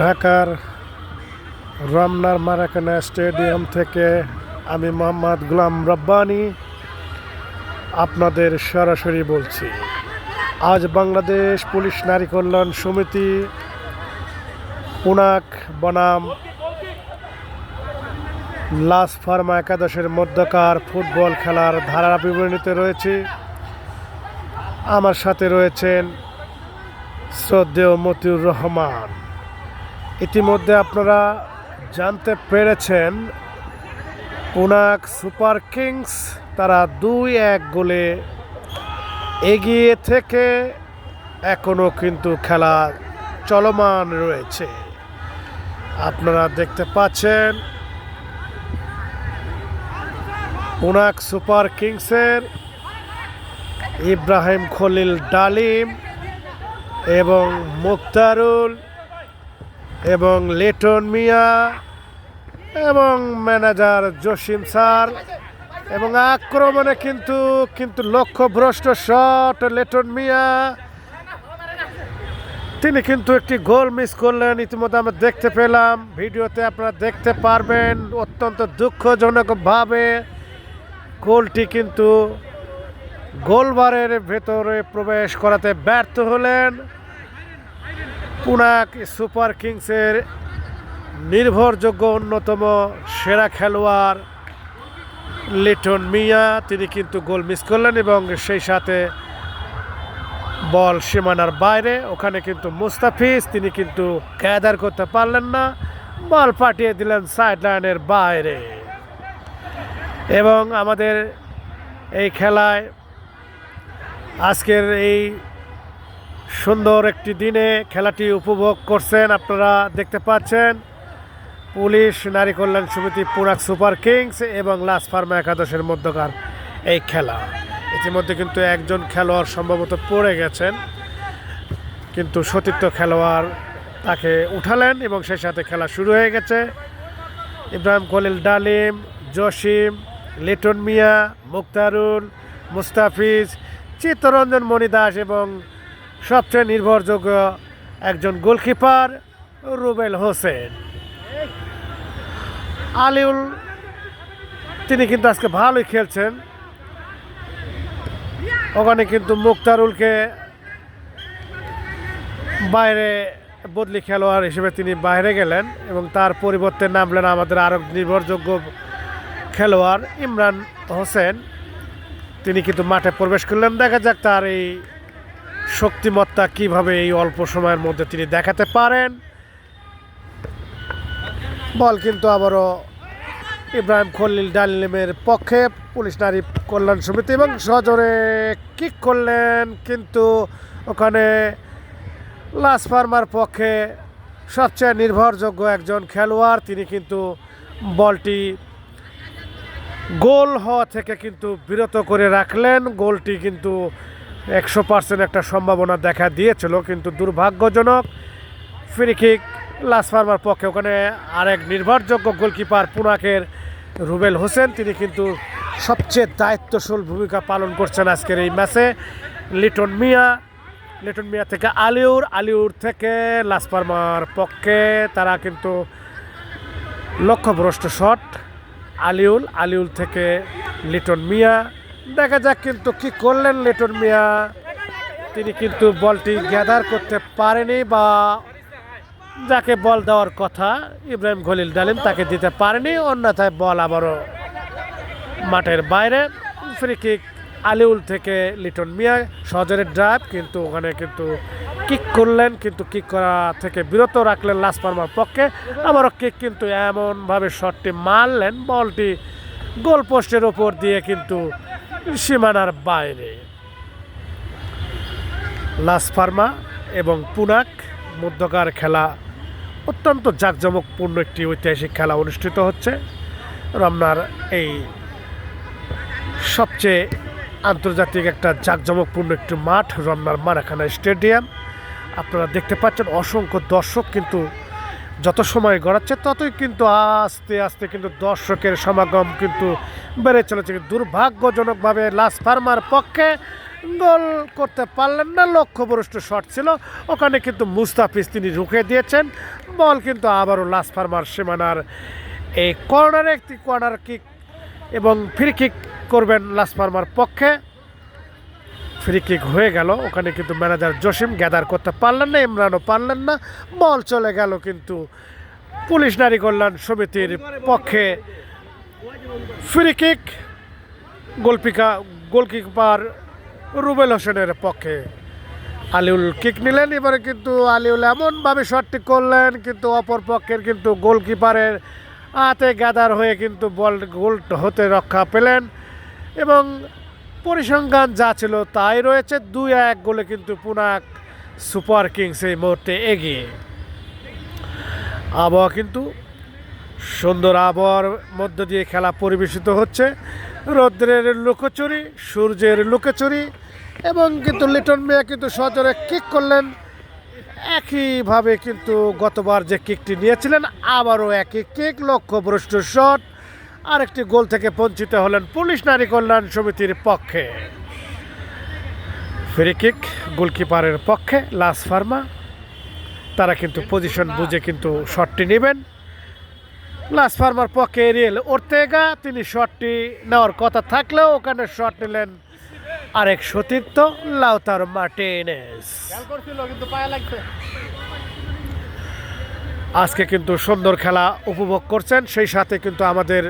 ঢাকার রমনার মারাকানা স্টেডিয়াম থেকে আমি মোহাম্মদ গোলাম রব্বানী আপনাদের সরাসরি বলছি। আজ বাংলাদেশ পুলিশ নারী কল্যাণ সমিতি পুনাক বনাম লাস ফার্মা একাদশের মধ্যকার ফুটবল খেলার ধারা বিবরণীতে রয়েছে। আমার সাথে রয়েছেন শ্রদ্ধেয় মতিউর রহমান। ইতিমধ্যে আপনারা জানতে পেরেছেন পুনাক সুপার কিংস তারা 2-1 গোলে এগিয়ে থেকে এখনও কিন্তু খেলা চলমান রয়েছে। আপনারা দেখতে পাচ্ছেন পুনাক সুপার কিংসের ইব্রাহিম খলিল ডালিম এবং মুক্তারুল এবং লিটন মিয়া এবং ম্যানেজার জসিম স্যার এবং আক্রমণে কিন্তু লক্ষ্যভ্রষ্ট শট লিটন মিয়া, তিনি কিন্তু একটি গোল মিস করলেন। ইতিমধ্যে আমরা দেখতে পেলাম, ভিডিওতে আপনারা দেখতে পারবেন। অত্যন্ত দুঃখজনকভাবে গোলটি কিন্তু গোলবারের ভেতরে প্রবেশ করাতে ব্যর্থ হলেন পুনাক সুপার কিংসের নির্ভরযোগ্য অন্যতম সেরা খেলোয়াড় লিটন মিয়া। তিনি কিন্তু গোল মিস করলেন এবং সেই সাথে বল সীমানার বাইরে। ওখানে কিন্তু মুস্তাফিজ তিনি কিন্তু গ্যাদার করতে পারলেন না, বল পাঠিয়ে দিলেন সাইড লাইনের বাইরে। এবং আমাদের এই খেলায় আজকের এই সুন্দর একটি দিনে খেলাটি উপভোগ করছেন, আপনারা দেখতে পাচ্ছেন পুলিশ নারী কল্যাণ সমিতি পুনাক সুপার কিংস এবং লাস ফার্মা একাদশের মধ্যকার এই খেলা। ইতিমধ্যে কিন্তু একজন খেলোয়াড় সম্ভবত পড়ে গেছেন, কিন্তু সতীর্থ খেলোয়াড় তাকে উঠালেন এবং সেই সাথে খেলা শুরু হয়ে গেছে। ইব্রাহিম খলিল ডালিম, জসিম, লিটন মিয়া, মুক্তারুল, মুস্তাফিজ, চিত্তরঞ্জন মণিদাস এবং সবচেয়ে নির্ভরযোগ্য একজন গোলকিপার রুবেল হোসেন। আলিউল তিনি কিন্তু আজকে ভালোই খেলছেন। ওখানে কিন্তু মুক্তারুলকে বাইরে বদলি খেলোয়াড় হিসেবে তিনি বাইরে গেলেন এবং তার পরিবর্তে নামলেন আমাদের আরও নির্ভরযোগ্য খেলোয়াড় ইমরান হোসেন। তিনি কিন্তু মাঠে প্রবেশ করলেন। দেখা যাক তার এই শক্তিমত্তা কিভাবে এই অল্প সময়ের মধ্যে তিনি দেখাতে পারেন। বল কিন্তু আবারও ইব্রাহিম খলিল ডালিমের পক্ষে পুলিশ নারী কল্যাণ সমিতি এবং সজোরে কিক করলেন, কিন্তু ওখানে লাস ফার্মার পক্ষে সবচেয়ে নির্ভরযোগ্য একজন খেলোয়াড় তিনি কিন্তু বলটি গোল হওয়া থেকে কিন্তু বিরত করে রাখলেন। গোলটি কিন্তু 100% একটা সম্ভাবনা দেখা দিয়েছিল, কিন্তু দুর্ভাগ্যজনক ফ্রি কিক লাস ফার্মার পক্ষে। ওখানে আরেক নির্ভরযোগ্য গোলকিপার পুনাকের রুবেল হোসেন তিনি কিন্তু সবচেয়ে দায়িত্বশীল ভূমিকা পালন করছেন আজকের এই ম্যাচে। লিটন মিয়া থেকে আলিউর থেকে লাস ফার্মার পক্ষে তারা কিন্তু লক্ষ্যভ্রষ্ট শট আলিউল থেকে লিটন মিয়া। দেখা যাক কিন্তু কি করলেন লিটন মিয়া, তিনি কিন্তু বলটি গ্যাদার করতে পারেনি বা যাকে বল দেওয়ার কথা ইব্রাহিম খলিল ডালিম তাকে দিতে পারেনি, অন্যথায় বল আবারও মাঠের বাইরে। ফ্রি কিক আলিউল থেকে লিটন মিয়া সজোরে ড্রাইভ, কিন্তু ওখানে কিন্তু কিক করলেন, কিন্তু কিক করা থেকে বিরত রাখলেন লাস ফার্মার পক্ষে। আবারও কিক কিন্তু এমনভাবে শটটি মারলেন, বলটি গোল পোস্টের ওপর দিয়ে কিন্তু সীমানার বাইরে। লাস ফার্মা এবং পুনাক মধ্যকার খেলা অত্যন্ত জাঁকজমকপূর্ণ একটি ঐতিহাসিক খেলা অনুষ্ঠিত হচ্ছে রমনার এই সবচেয়ে আন্তর্জাতিক একটা জাঁকজমকপূর্ণ একটি মাঠ রমনার মারাকানা স্টেডিয়াম। আপনারা দেখতে পাচ্ছেন অসংখ্য দর্শক কিন্তু যত সময় গড়াচ্ছে ততই কিন্তু আস্তে আস্তে কিন্তু দর্শকের সমাগম কিন্তু বেড়ে চলেছে। দুর্ভাগ্যজনকভাবে লাস ফার্মার পক্ষে গোল করতে পারলেন না, লক্ষ্যভ্রষ্ট শট ছিল ওখানে, কিন্তু মুস্তাফিজ তিনি রুখে দিয়েছেন। বল কিন্তু আবারও লাস ফার্মার সীমানার এই কর্নারে একটি কর্নার কিক এবং ফ্রি কিক করবেন লাস ফার্মার পক্ষে। ফ্রি কিক হয়ে গেল, ওখানে কিন্তু ম্যানেজার জসিম গ্যাদার করতে পারলেন না, ইমরানও পারলেন না, বল চলে গেল কিন্তু পুলিশ নারী কল্যাণ সমিতির পক্ষে। ফ্রি কিক গোলকিপার রুবেল হোসেনের পক্ষে। আলিউল কিক নিলেন, এবারে কিন্তু আলিউল এমনভাবে শটটি করলেন কিন্তু অপর পক্ষের কিন্তু গোলকিপারের হাতে গ্যাদার হয়ে কিন্তু বল গোল হতে রক্ষা পেলেন এবং পরিসংখ্যান যা ছিল তাই রয়েছে। 2-1 গোলে কিন্তু পুনাক সুপার কিংস এই মুহূর্তে এগিয়ে। আবহাওয়া কিন্তু সুন্দর, আবহাওয়ার মধ্য দিয়ে খেলা পরিবেশিত হচ্ছে। রৌদ্রের লুকোচুরি, সূর্যের লুকোচুরি এবং কিন্তু লিটন মিয়া কিন্তু সজোরে কিক করলেন। একইভাবে কিন্তু গতবার যে কিকটি নিয়েছিলেন আবারও একই কিক, লক্ষ্যভ্রষ্ট শট, আরেকটি গোল থেকে বঞ্চিত হলেন পুলিশ নারী কল্যাণ সমিতির পক্ষে। ফ্রি কিক গোলকিপারের পক্ষে লাস ফার্মা, তারা কিন্তু পজিশন বুঝে কিন্তু শটটি নেবেন। লাস ফার্মার পক্ষে এরিয়েল ওর্তেগা, তিনি শটটি নেওয়ার কথা থাকলেও ওখানে শট নিলেন আরেক সতীর্থ লাউতারো মার্টিনেজ। আজকে কিন্তু সুন্দর খেলা উপভোগ করছেন, সেই সাথে কিন্তু আমাদের